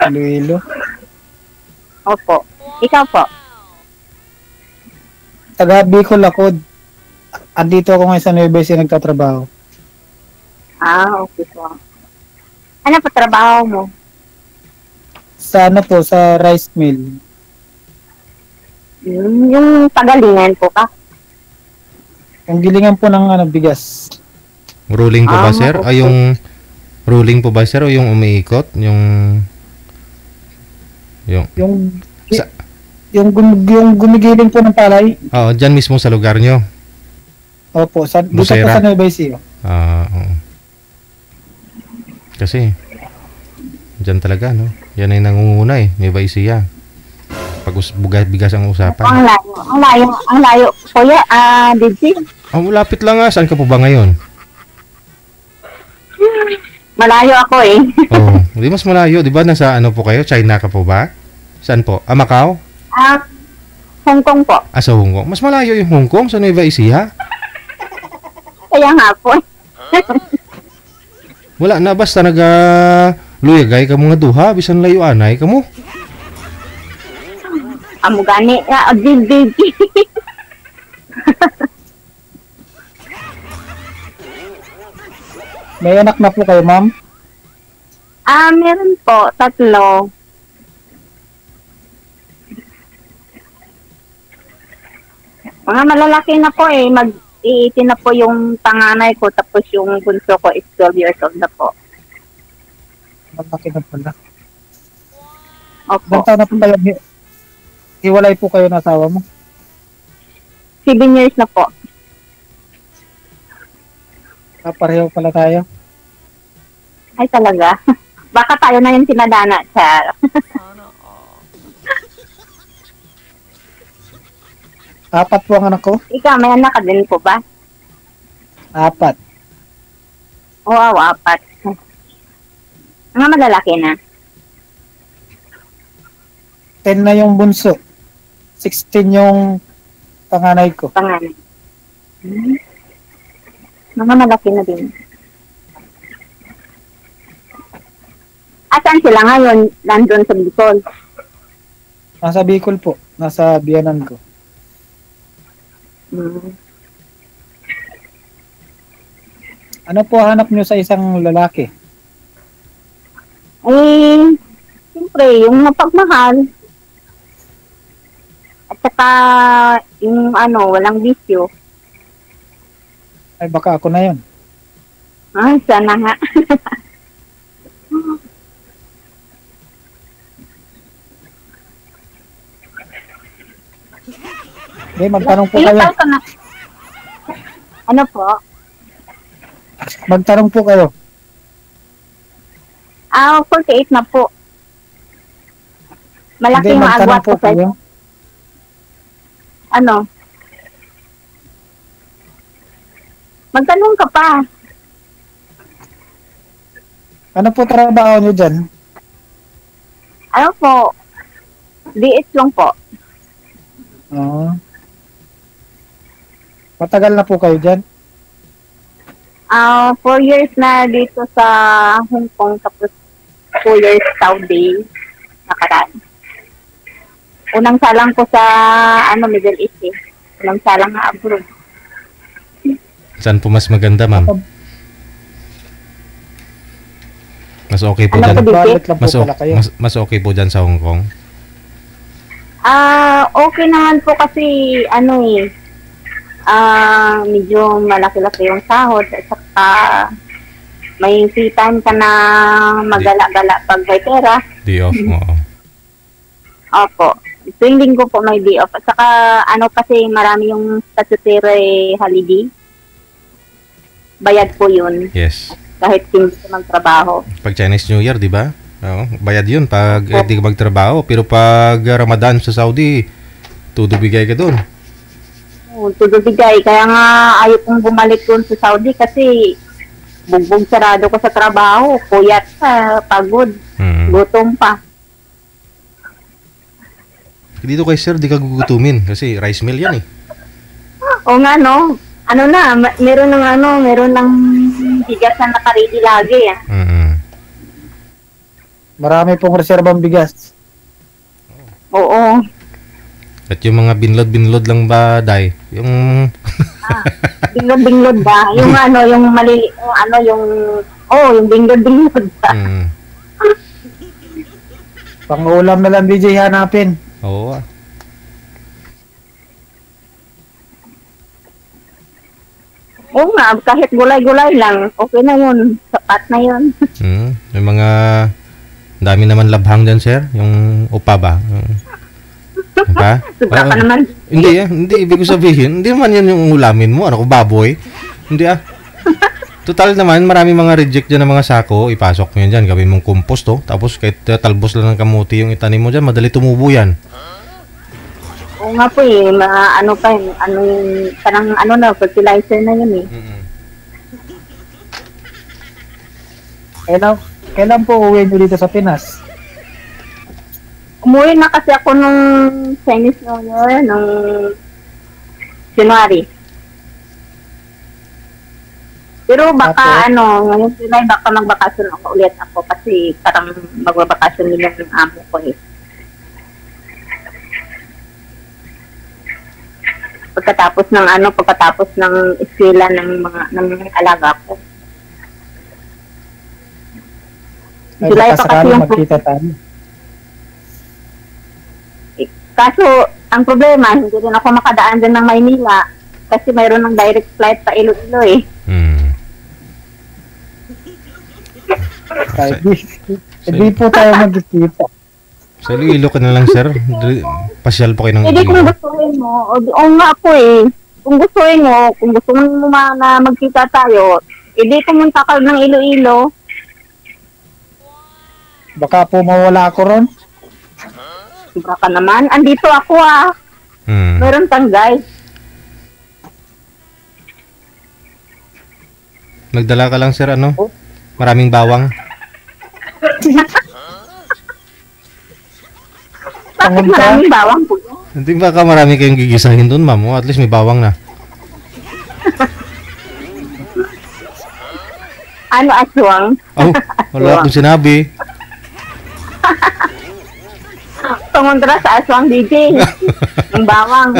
Iloilo. Opo. Ikaw po? Taga Bicol ako. Andito ako ngayon sa Nueva Ecija nagtatrabaho. Okay po. Ano po trabaho mo? Sa ano po, sa rice mill. Yung pagalingan po ka? Yung gilingan po ng bigas. Rolling po ba, sir? Okay. Ay, yung rolling po ba, sir? O yung umiikot? Yung Yung Sa- yung gumigiling po ng palay. dyan mismo sa lugar nyo. Opo, dito po Busera. sa Nueva Ecija. Oo. Kasi, dyan talaga, no? Yan ay nangunguna eh. Nueva Ecija. Pag bigas ang usapan. Ang layo. Kuya, Digi, Lapit lang nga. Saan ka po ba ngayon? malayo ako eh. Di mas malayo. Di ba nasa ano po kayo? China ka po ba? Saan po? Macau? Hong Kong po. Sa Hong Kong. Mas malayo yung Hong Kong sa Nueva Ecija. Kaya nga po. Wala na. Basta luyagay ka mga duha. Bisan layo anay ka mo. Amo gani, Digi. May anak na po kayo, ma'am? Meron po, 3. Mga malalaki na po eh. Mag-18 na po yung panganay ko, tapos yung bunso ko is 12 years old na po. Malaki na pala. Opo. Ilang taon na po kayo? Hiwalay po kayo ng asawa mo? 7 years na po. Pareho pala tayo. Ay talaga. Baka tayo na yung sinadana, Char. Apat po ang anak ko? Ikaw, may anak ka din po ba? 4. Wow, 4. Mga malalaki na. 10 na yung bunso. 16 yung panganay ko. Panganay. Mga malaki na din. Asan sila ngayon? Nandun sa Bicol. Nasa Bicol po. Nasa biyanan ko. Ano po hanap nyo sa isang lalaki? Siyempre, yung mapagmahal. At saka, yung walang bisyo. Ay baka ako na yun. Sana nga. Okay, magtanong po Ilang kayo. taon ka na? Ano po? Magtanong po kayo. 48 na po. Malaki Hindi, yung magtanong agwat po ko sa kayo. ano? Magtanong ka pa. Ano po trabaho nyo dyan? Ano po? DS lang po. Oo. Matagal na po kayo dyan? 4 years na dito sa Hong Kong, tapos 2 years Saudi nakaraan. Unang salang ko sa Middle East eh. Unang salang nga abroad. Saan po mas maganda, ma'am? Mas okay po dyan. Bakit lang po pala kayo? Mas okay po dyan sa Hong Kong. Okay naman po kasi medyo malaki-laki yung sahod at saka may free time ka na magala-gala pag may pera. Day off mo. Opo. Tuwing linggo po may day off. At saka kasi marami yung statutory holiday. Bayad po yun. Yes. Kahit hindi ka magtrabaho. Pag Chinese New Year, di ba? Oo, bayad yun pag hindi ka magtrabaho. Pero pag Ramadan sa Saudi, todo bigay ka doon. Todo bigay. Kaya nga ayaw kong bumalik doon sa Saudi kasi bugbog sarado ko sa trabaho. Puyat ka, pagod, gutom pa. Dito kay sir, di ka gugutumin kasi rice mill yan eh. O nga no, meron ng bigas na nakaready lagi ah. Marami pong reserbang bigas. Oo. At yung mga binlod-binlod lang ba, Day? Yung... Binglod-binglod ba? Yung ano, yung mali, yung ano, yung binglod-binglod ba? Mm. Pang-ulam na lang, DJ, hanapin. Oo. Oo nga, kahit gulay-gulay lang, okay na yun. Sapat na yun. May mga... Dami naman labhang dyan, sir. Yung upa ba? Diba? Sobra ka naman. Hindi. Ibig ko sabihin, hindi naman yan yung ulamin mo. Ano ko, baboy? Hindi Total naman, marami mga reject dyan ng mga sako. Ipasok mo yan dyan. Gawin mong compost, oh. Tapos kahit talbos lang ng kamuti yung itanim mo dyan, madali tumubo yan. Oo nga po eh, ano pa yun, parang fertilizer na yun eh. Kailan po uwi nyo dito sa Pinas? Umuwi na kasi ako nung Chinese New Year, nung January. Pero baka ngayong July baka magbakasyon ako ulit ako kasi parang magbabakasyon nila ng amo ko eh. Pagkatapos ng eskwela ng alaga ko. Ay, July baka pa kasi sakali yung magkita tayo. kaso ang problema hindi rin ako makadaan din ng Maynila kasi mayroon ng direct flight pa Iloilo eh. Hindi po tayo magkikita. Sa Iloilo ka na lang, sir. Pasyal po kayo ng Hindi kung Iloilo. gustuhin mo, o nga po eh, kung gusto mo na magkita tayo, hindi pumunta ka ng Iloilo. Baka po mawala ako ron. Sobra ka naman. Andito ako Meron kang guys. Nagdala ka lang, sir, maraming bawang. Bakit maraming bawang po? Hindi baka marami kayong gigisahin doon, ma'am. At least may bawang na. Aswang? Wala akong sinabi. Tumuntra sa aswang DJ. Yung bawang.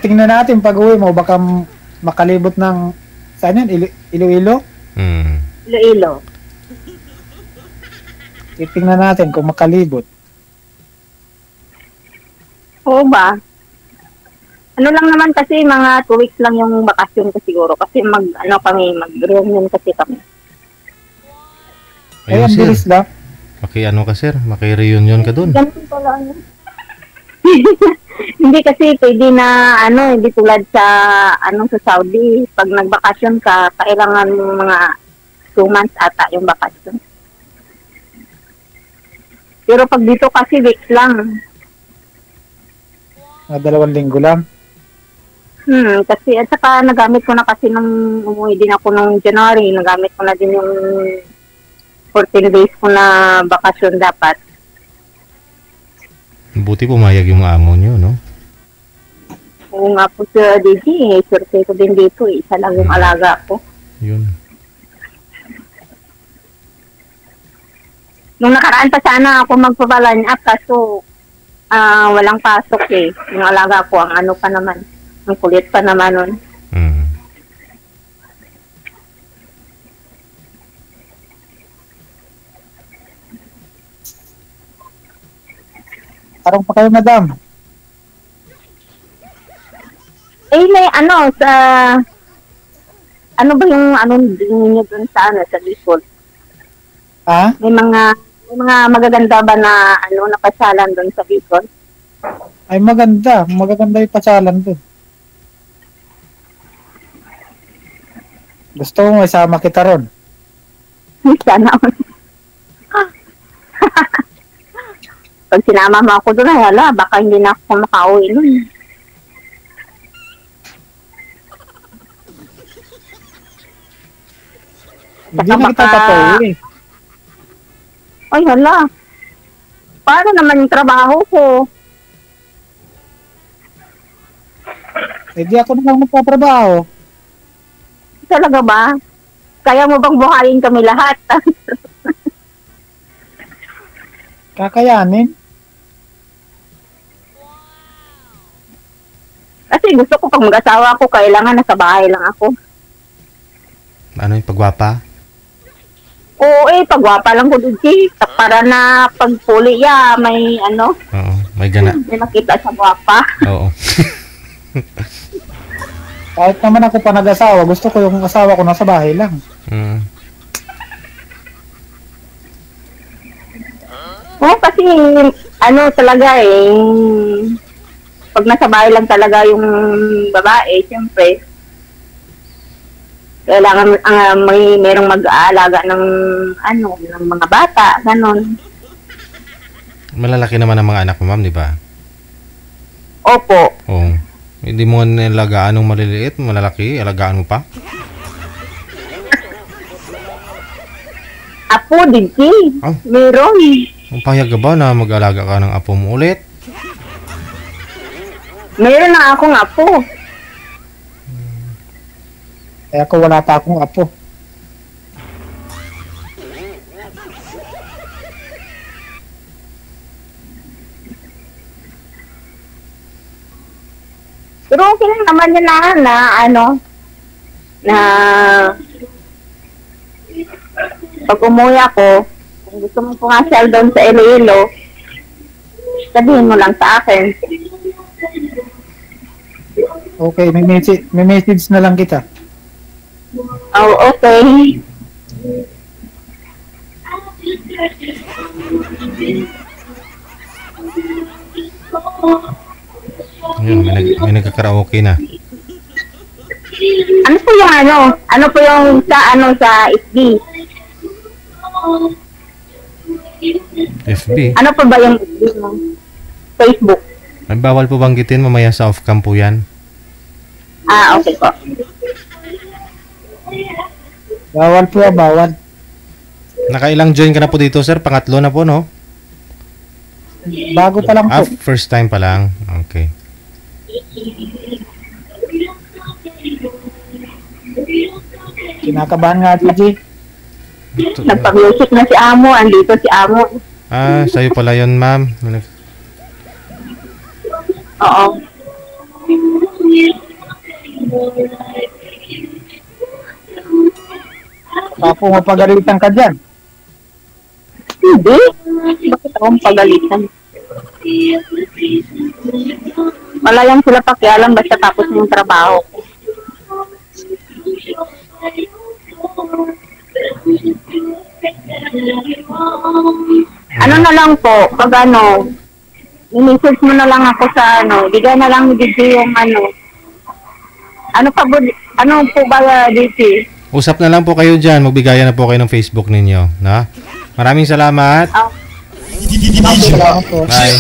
Tingnan natin pag uwi mo, baka makalibot ng, saan yun? Iloilo? Iloilo. Itingnan natin kung makalibot. Oo ba? Ano lang naman kasi, mga 2 weeks lang yung bakasyon ko siguro. Kasi mag-reunion kasi kami. Ay, ang bilis lang. Ka, sir? Maki-reunion ka doon. Ganun pala, Hindi kasi pwede na, hindi tulad sa Saudi. Pag nagbakasyon ka, kailangan mga 2 months ata yung bakasyon. Pero pag dito kasi weeks lang. Mga 2 linggo lang. Kasi at saka nagamit ko na kasi nung umuwi din ako nung January, nagamit ko na din yung 14 days ko na bakasyon dapat. Buti pumayag yung amo nyo, no? Oo nga po sa DJ, survey ko din dito, isa lang yung alaga ko. Yun. Nung nakaraan pa sana ako magpabalan up kaso walang pasok eh. Yung alaga ko, ang pa naman, ang kulit pa naman nun. Parang pa kayo, madam. May sa ba yung niyo dun sa sa Bicol? May mga magaganda ba na na pasyalan dun sa Bicol? Ay, maganda yung pasyalan dun. Gusto mo isama kita ron? Sana. Pag sinama mo ako doon, baka hindi na ako makauwi nun. Hindi na kita papauwi. Ay, paano naman yung trabaho ko? Hindi ako naman magtatrabaho. Talaga ba? Kaya mo bang buhayin kami lahat? Kakayanin. Kasi gusto ko pag mag-asawa ko, kailangan nasa bahay lang ako. Ano yung pagwapa? Oo pagwapa lang ko dito. Para na pagpuli may ano, Oo, may gana. may makita sa gwapa. Oo. Kahit naman ako pa nag-asawa, gusto ko yung asawa ko nasa bahay lang. Mm. Oo, kasi ano talaga pag nasa bahay lang talaga yung babae, siyempre, kailangan merong mag-aalaga ng ng mga bata, ganon. Malalaki naman ang mga anak mo, ma'am, di ba? Opo. Oo. Hindi mo nilagaan ng maliliit, malalaki, alagaan mo pa? Apo, dinki. Oh. Meron. Ang payag ka ba na mag-alaga ka ng apo mo ulit? Meron na akong apo. Kaya ako wala pa akong apo. Pero okay lang naman yun na pag umuwi ako, kung gusto mo pumasyal doon sa Iloilo, sabihin mo lang sa akin. Okay, may message na lang kita. Oh, okay. Yun, may nagkakaraoke na. Ano po yung Ano po yung sa FB? FB? Ano po ba yung FB mo? Facebook? Ay, bawal po banggitin, mamaya sa off-cam po yan. Okay po. Bawal po, bawal. Nakailang join ka na po dito, sir? Pangatlo na po, no? Bago pa lang po. First time pa lang. Okay. Kinakabahan nga, Gigi. Nagpa-music na si Amo. Andito si Amo. Sa'yo pala yun, ma'am. Oo. Ako mapagalitan ka dyan. Hindi. Bakit akong pagalitan? Wala lang sila pakialam basta tapos na yung trabaho. Ano na lang po, pag i-message mo na lang ako sa bigay na lang ni DJ yung ano po ba DJ? Usap na lang po kayo dyan. Magbigayan na po kayo ng Facebook ninyo. Na? Maraming salamat. Salamat po. Bye.